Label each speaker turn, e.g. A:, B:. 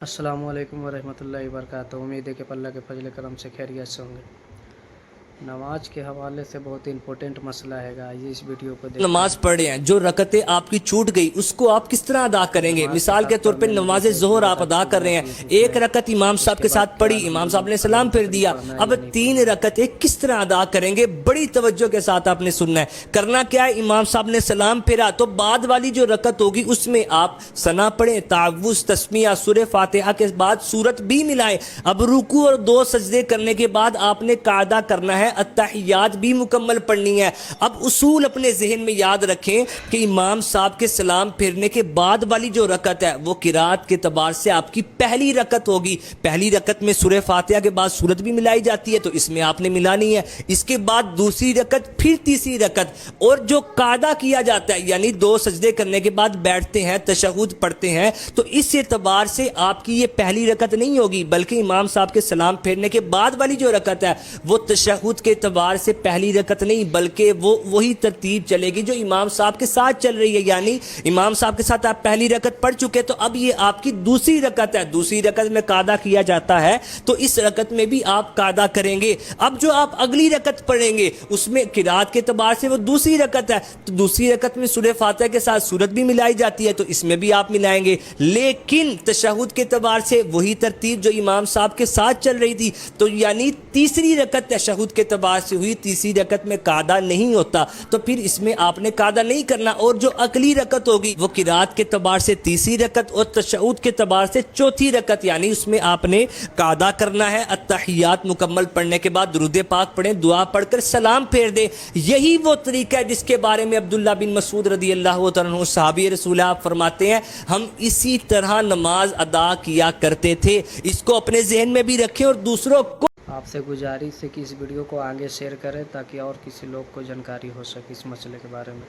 A: अस्सलामुअलैकुम वरहमतुल्लाहि वबरकातुहू। उम्मीद है कि अल्लाह के फजल करम से खैरियत से होंगे। नमाज के हवाले से बहुत इंपॉर्टेंट मसला है। आइए इस वीडियो को देखते
B: नमाज
A: हैं।
B: पढ़ रहे हैं, जो रकतें आपकी छूट गई उसको आप किस तरह अदा करेंगे।
A: नमाज के
B: मिसाल के
A: साथ
B: तौर पे
A: पढ़ने लगे
B: नमाज
A: तो
B: जोहर
A: एक
B: आप
A: रकत
B: अदा कर रहे
A: सुन्नत
B: हैं,
A: हुई थी
B: एक
A: है।
B: रकत इमाम साहब
A: उसके
B: के
A: बाद
B: साथ
A: क्या
B: पढ़ी, इमाम साहब ने सलाम फिर दिया।
A: पढ़ना है
B: अब
A: या नहीं
B: 3
A: पढ़ना।
B: रकतें किस तरह अदा करेंगे, बड़ी तवज्जो के साथ आपने सुनना है। करना क्या है, इमाम साहब ने सलाम फिरा तो बाद वाली जो रकत होगी उसमें आप सना पढ़ें, तावुज़, तस्मिया, सूरह फातिहा के बाद सूरत भी मिलाएं। अब रुकू और 2 सजदे करने के बाद आपने कायदा करना है, अत्तहियात भी मुकम्मल पढ़नी है। अब उसूल अपने जहन में याद रखें कि इमाम साहब के सलाम फिरने के बाद वाली जो रकत है वो किरात के तबार से आपकी पहली रकत होगी। पहली रकत में सूरह फातिहा के बाद सूरत भी मिलाई जाती है, तो इसमें आपने मिलानी है। इसके बाद दूसरी रकत, फिर तीसरी रकत। और जो कायदा किया जाता है, यानी 2 सजदे करने के बाद बैठते हैं, तशहुद पढ़ते हैं, तो इस एतबार से आपकी ये पहली रकत नहीं होगी, बल्कि इमाम साहब के सलाम फेरने के बाद वाली जो रकत है वो तशहुद के एतबार से पहली रकत नहीं, बल्कि वो वही तरतीब चलेगी जो इमाम साहब के साथ चल रही है। यानी इमाम साहब के साथ आप पहली रकत पढ़ चुके, तो अब ये आपकी दूसरी रकत है। दूसरी रकत में कायदा किया जाता है, तो इस रकत में भी आप कायदा करेंगे। अब जो आप अगली रकत पढ़ेंगे उसमें किरात के एतबार से वो दूसरी रकत है, तो दूसरी रकत में सूरह फातिहा के साथ सूरत भी मिलाई जाती है, तो इसमें भी आप मिलाएंगे। लेकिन तशहुद के एतबार से वही तरतीब जो इमाम साहब के साथ चल रही थी, तो यानी तीसरी रकत तशहुद के एतबार से हुई, तीसरी रकत में कायदा नहीं होता, तो फिर इसमें आपने कायदा नहीं करना। और जो अगली रकत होगी वो किरात के तबार से तीसरी रकत और तशहुद के तबार से चौथी रकत, यानी उसमें आपने कायदा करना है। अत्तहियात मुकम्मल पढ़ने के बाद दुरूद पाक पढ़ें, दुआ पढ़कर सलाम फेर दे। यही वो तरीका है जिसके बारे में अब्दुल्ला बिन मसूद रदी अल्लाह तआला अन्हु सहाबी रसूल आप फरमाते हैं, हम इसी तरह नमाज अदा किया करते थे। इसको अपने जहन में भी रखें और दूसरों को
A: आपसे गुजारिश है कि इस वीडियो को आगे शेयर करें ताकि और किसी लोग को जानकारी हो सके इस मसले के बारे में।